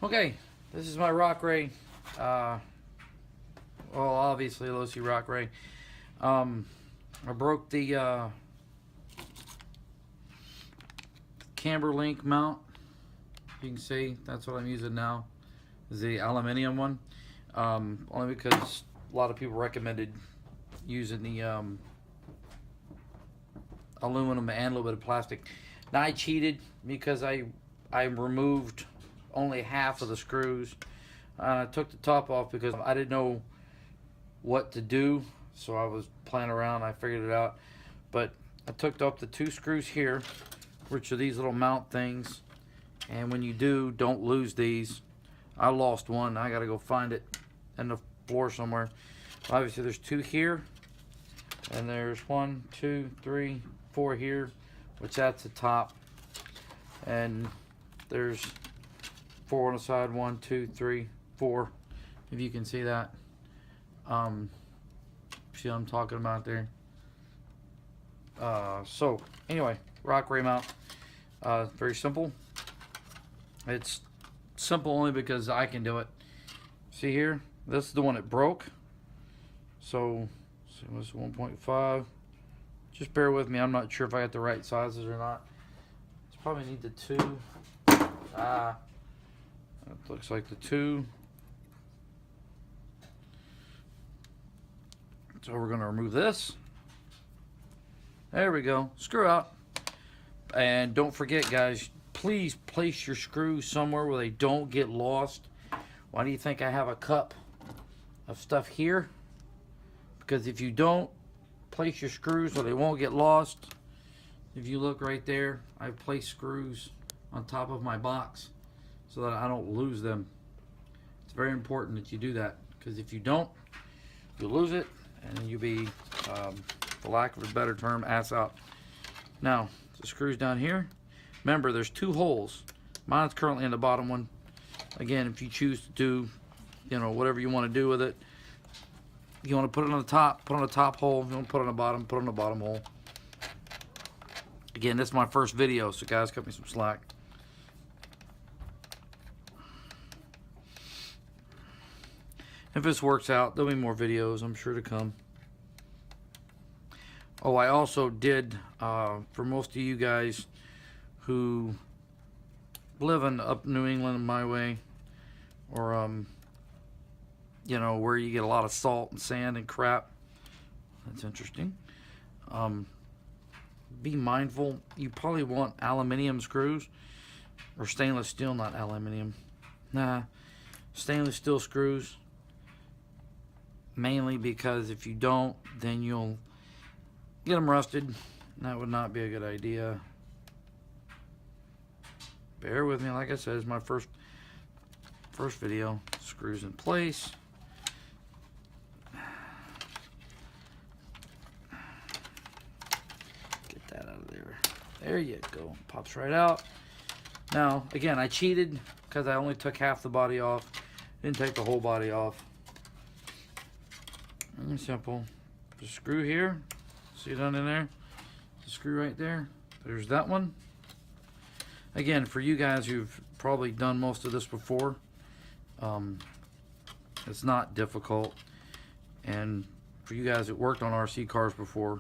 Okay, this is my Rock Rey. Well, obviously, let's see Rock Rey. I broke the Camber link mount. You can see that's what I'm using now. Is the aluminium one. Only because a lot of people recommended using the aluminum and a little bit of plastic. Now I cheated because I removed only half of the screws. I took the top off because I didn't know what to do, so I was playing around. I figured it out, but I took up the 2 screws here, which are these little mount things, and when you do, don't lose these. I lost one. I gotta go find it in the floor somewhere. Obviously there's 2 here, and there's 1, 2, 3, 4 here, which that's the top, and there's 4 on the side, 1, 2, 3, 4, if you can see that. See what I'm talking about there. So anyway, Rock Rey mount, very simple. It's simple only because I can do it. See here, this is the one that broke. So what's 1.5? Just bear with me. I'm not sure if I got the right sizes or not. It's probably need the 2. It looks like the 2. So we're going to remove this. There we go. Screw out. And don't forget, guys, please place your screws somewhere where they don't get lost. Why do you think I have a cup of stuff here? Because if you don't place your screws where they won't get lost, if you look right there, I've placed screws on top of my box so that I don't lose them. It's very important that you do that, because if you don't, you'll lose it and you'll be, for lack of a better term, ass out. Now, the screws down here, remember there's 2 holes. Mine's currently in the bottom one. Again, if you choose to do, whatever you want to do with it, you want to put it on the top, put on the top hole. If you want to put it on the bottom, put it on the bottom hole. Again, this is my first video, so guys, cut me some slack. If this works out, there'll be more videos, I'm sure, to come. Oh, I also did, for most of you guys who live in up New England my way, or, where you get a lot of salt and sand and crap. That's interesting. Be mindful. You probably want aluminium screws or stainless steel, not aluminium. Nah, stainless steel screws. Mainly because if you don't, then you'll get them rusted. That would not be a good idea. Bear with me. Like I said, it's my first video. Screws in place. Get that out of there. There you go. Pops right out. Now, again, I cheated because I only took half the body off. Didn't take the whole body off. Really simple. The screw here. See it down in there? The screw right there. There's that one. Again, for you guys who've probably done most of this before, it's not difficult. And for you guys that worked on RC cars before,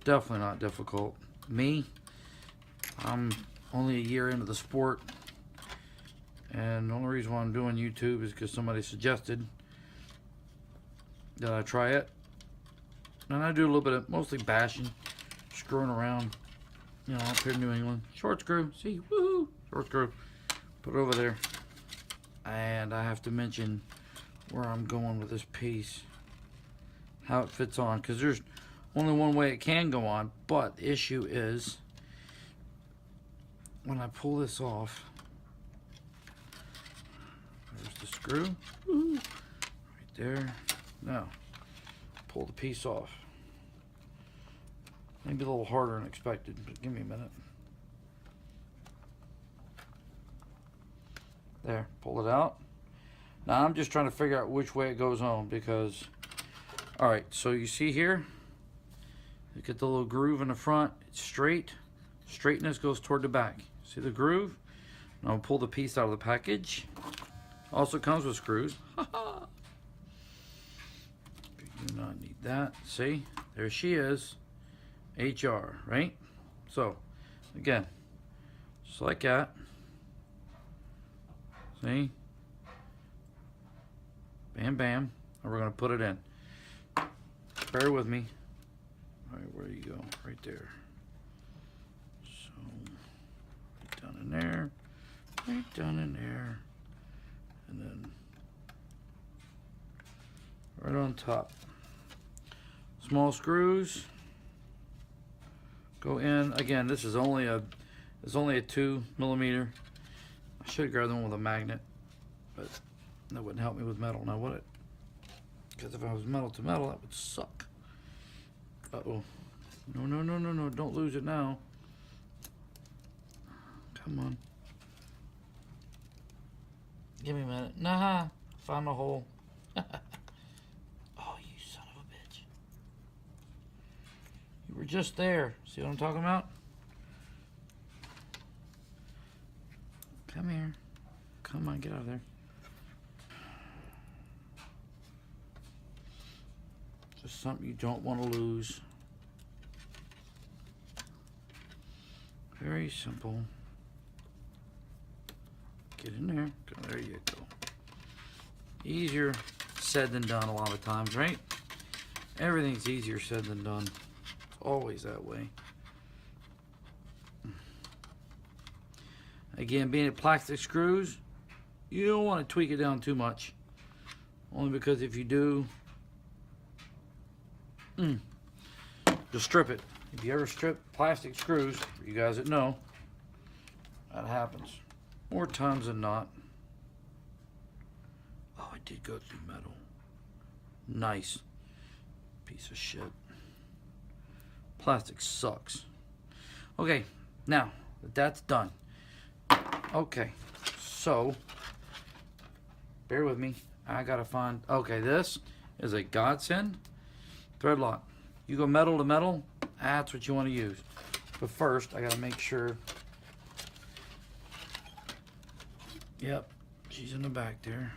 definitely not difficult. Me, I'm only a year into the sport, and the only reason why I'm doing YouTube is because somebody suggested that I try it. And I do a little bit of mostly bashing, screwing around, up here in New England. Short screw, see, woohoo, short screw. Put it over there. And I have to mention where I'm going with this piece, how it fits on, because there's only one way it can go on, but the issue is when I pull this off, there's the screw, right there. Now, pull the piece off. Maybe a little harder than expected, but give me a minute. There, pull it out. Now I'm just trying to figure out which way it goes on because, alright, so you see here, you get the little groove in the front, it's straight. Straightness goes toward the back. See the groove? And I'll pull the piece out of the package. Also comes with screws. You do not need that. See? There she is. HR, right? So, again, just like that. See? Bam, bam. And we're going to put it in. Bear with me. All right, where do you go? Right there. So, right down in there. Right down in there. And then right on top. Small screws go in. Again, this is only a 2mm. I should have grabbed the one with a magnet, but that wouldn't help me with metal now, would it? Because if I was metal to metal, that would suck. Uh-oh. No, no, no, no, no. Don't lose it now. Come on. Give me a minute. Nah, found a hole. Oh, you son of a bitch. You were just there. See what I'm talking about? Come here. Come on, get out of there. Just something you don't want to lose. Very simple. Get in there. There you go. Easier said than done a lot of times, right? Everything's easier said than done. It's always that way. Again, being at plastic screws, you don't want to tweak it down too much. Only because if you do, you'll strip it. If you ever strip plastic screws, for you guys that know, that happens. More times than not. Oh, I did go through metal. Nice. Piece of shit. Plastic sucks. Okay, now that that's done. Okay, so bear with me. I gotta find. Okay, this is a godsend. Thread lock. You go metal to metal. That's what you want to use. But first, I gotta make sure. Yep, she's in the back there.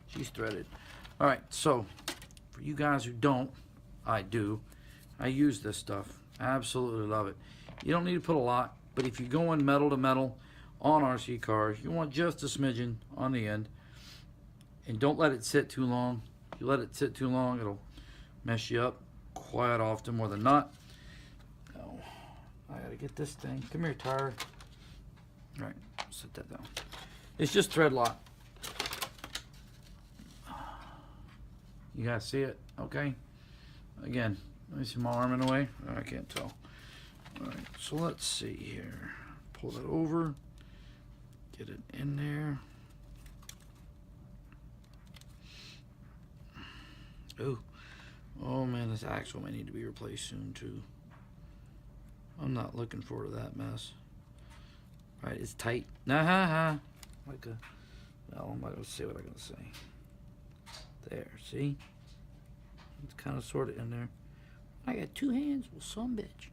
She's threaded. All right, so for you guys who don't, I do. I use this stuff. I absolutely love it. You don't need to put a lot, but if you go in metal to metal on RC cars, you want just a smidgen on the end. And don't let it sit too long. If you let it sit too long, it'll mess you up quite often, more than not. Oh, I gotta get this thing. Come here, tire. All right, set that down. It's just thread lock. You guys see it? Okay. Again, let me see my arm in the way. I can't tell. All right, so let's see here. Pull that over. Get it in there. Ooh. Oh man, this axle may need to be replaced soon too. I'm not looking forward to that mess. All right, it's tight. Nah, like a. No, I'm not gonna say what I'm gonna say. There, see? It's kind of sort of in there. I got two hands. Well, some bitch.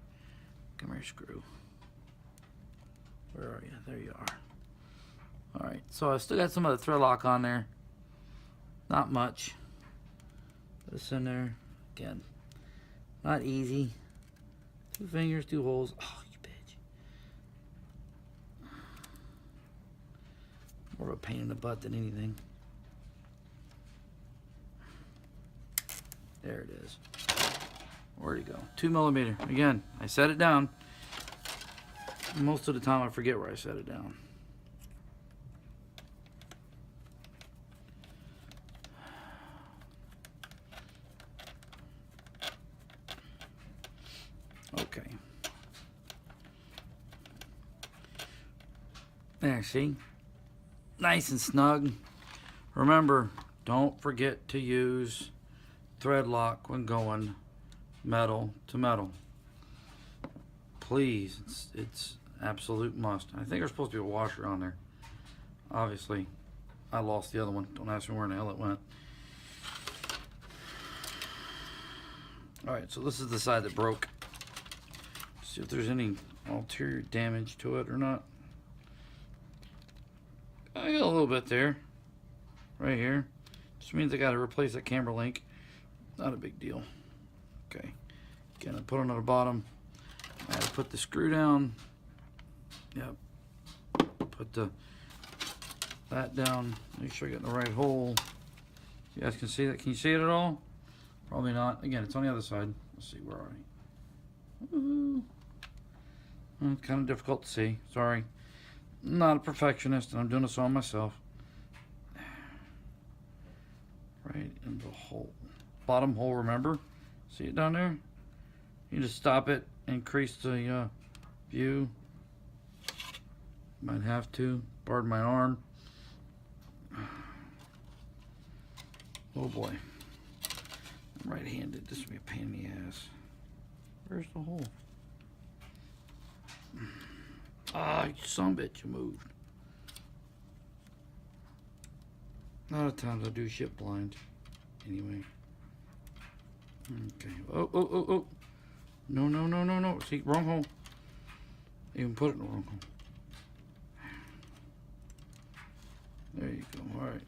Come here, screw. Where are you? There you are. All right, so I still got some of the thread lock on there. Not much. This in there. Again, not easy. 2 fingers, 2 holes. Oh, you bitch. More of a pain in the butt than anything. There it is. Where'd it go? 2mm. Again, I set it down. Most of the time I forget where I set it down. Okay. There, see? Nice and snug. Remember, don't forget to use thread lock when going metal to metal. Please, it's absolute must. I think there's supposed to be a washer on there. Obviously, I lost the other one. Don't ask me where in the hell it went. Alright, so this is the side that broke. See if there's any ulterior damage to it or not. I got a little bit there, right here. Just means I got to replace that camber link. Not a big deal. Okay. Again, I put it on the bottom. I had to put the screw down. Yep. Put that down. Make sure I get in the right hole. You guys can see that. Can you see it at all? Probably not. Again, it's on the other side. Let's see. Where are we? Woohoo. Well, it's kind of difficult to see. Sorry. I'm not a perfectionist, and I'm doing this all myself. Right in the hole. Bottom hole, remember? See it down there? You just stop it, increase the view. Might have to. Pardon my arm. Oh boy. I'm right-handed. This will be a pain in the ass. Where's the hole? Ah, you son of a bitch, you moved. A lot of times I do shit blind. Anyway. Okay. Oh. No. See, wrong hole. Even put it in the wrong hole. There you go. Alright.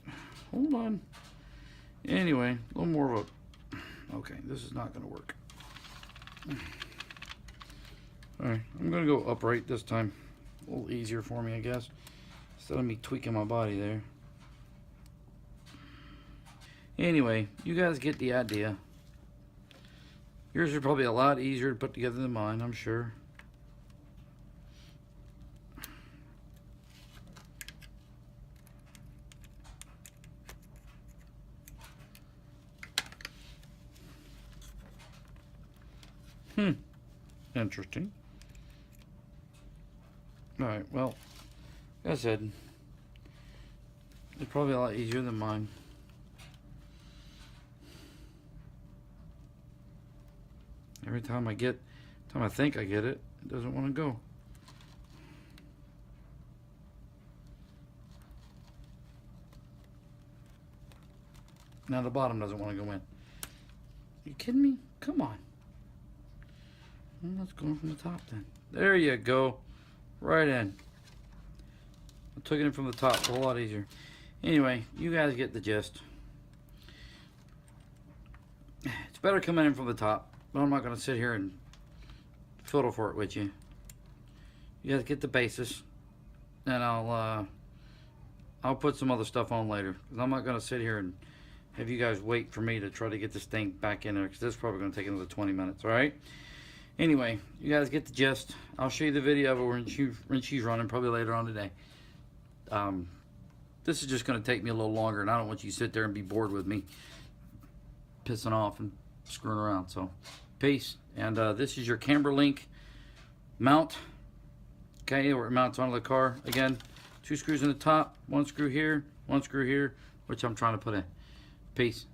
Hold on. Anyway, a little more of a... Okay, this is not going to work. Alright, I'm going to go upright this time. A little easier for me, I guess. Instead of me tweaking my body there. Anyway, you guys get the idea. Yours are probably a lot easier to put together than mine, I'm sure. Interesting. Alright, well, like I said, it's probably a lot easier than mine. Every time I think I get it, it doesn't want to go. Now the bottom doesn't want to go in. Are you kidding me? Come on. Well, let's go from the top then. There you go. Right in. I took it in from the top. It's a lot easier. Anyway, you guys get the gist. It's better coming in from the top. But I'm not going to sit here and fiddle for it with you. You guys get the basis. And I'll put some other stuff on later. Because I'm not going to sit here and have you guys wait for me to try to get this thing back in there. Because this is probably going to take another 20 minutes. Alright? Anyway, you guys get the gist. I'll show you the video of it when she's running, probably later on today. This is just going to take me a little longer, and I don't want you to sit there and be bored with me pissing off and screwing around. So, peace. And this is your Camber link mount. Okay, where it mounts onto the car. Again, 2 screws in the top, 1 screw here, 1 screw here, which I'm trying to put in. Peace.